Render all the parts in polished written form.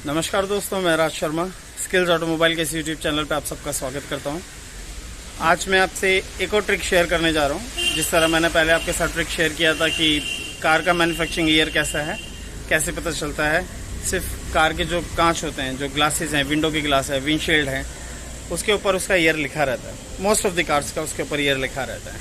नमस्कार दोस्तों, मैं राज शर्मा स्किल्स ऑटोमोबाइल के इस यूट्यूब चैनल पे आप सबका स्वागत करता हूं। आज मैं आपसे एक और ट्रिक शेयर करने जा रहा हूं। जिस तरह मैंने पहले आपके साथ ट्रिक शेयर किया था कि कार का मैन्युफैक्चरिंग ईयर कैसा है, कैसे पता चलता है। सिर्फ कार के जो कांच होते हैं, जो ग्लासेस हैं, विंडो की ग्लास है, विंडशील्ड है, उसके ऊपर उसका ईयर लिखा रहता है। मोस्ट ऑफ द कार्स का उसके ऊपर ईयर लिखा रहता है।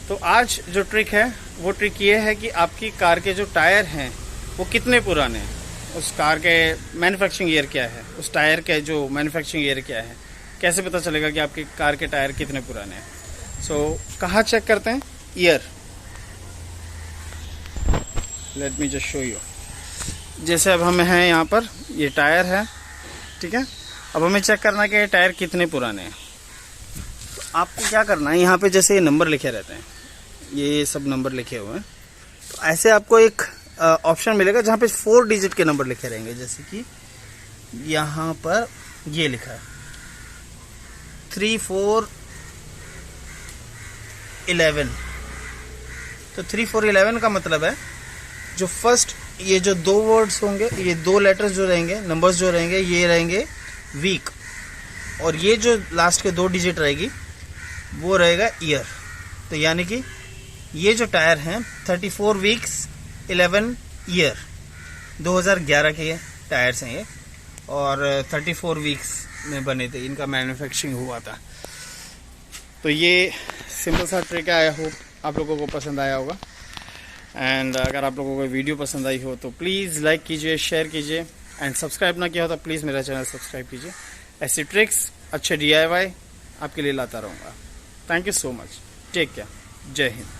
तो आज जो ट्रिक है वो ट्रिक ये है कि आपकी कार के जो टायर हैं वो कितने पुराने हैं, उस कार के मैन्युफैक्चरिंग ईयर क्या है, उस टायर के जो मैन्युफैक्चरिंग ईयर क्या है, कैसे पता चलेगा कि आपकी कार के टायर कितने पुराने हैं। कहाँ चेक करते हैं? Year. Let me just show you. जैसे अब हम हैं यहाँ पर, ये टायर है, ठीक है। अब हमें चेक करना है कि ये टायर कितने पुराने हैं। तो आपको क्या करना है, यहाँ पे जैसे ये नंबर लिखे रहते हैं, ये सब नंबर लिखे हुए हैं, तो ऐसे आपको एक ऑप्शन मिलेगा जहाँ पे 4 डिजिट के नंबर लिखे रहेंगे। जैसे कि यहाँ पर ये लिखा है 3411। तो 3411 का मतलब है जो फर्स्ट, ये जो 2 वर्ड्स होंगे, ये 2 लेटर्स जो रहेंगे, नंबर्स जो रहेंगे, ये रहेंगे वीक, और ये जो लास्ट के 2 डिजिट रहेगी वो रहेगा ईयर। तो यानी कि ये जो टायर हैं 34 वीक्स 11 ईयर, 2011 के टायर्स हैं ये, और 34 वीक्स में बने थे, इनका मैन्युफैक्चरिंग हुआ था। तो ये सिंपल सा ट्रिक है। आई होप आप लोगों को पसंद आया होगा। एंड अगर आप लोगों को वीडियो पसंद आई हो तो प्लीज़ लाइक कीजिए, शेयर कीजिए, एंड सब्सक्राइब ना किया हो तो प्लीज़ मेरा चैनल सब्सक्राइब कीजिए। ऐसी ट्रिक्स, अच्छे DIY आपके लिए लाता रहूँगा। Thank you so much. Take care. जय हिंद।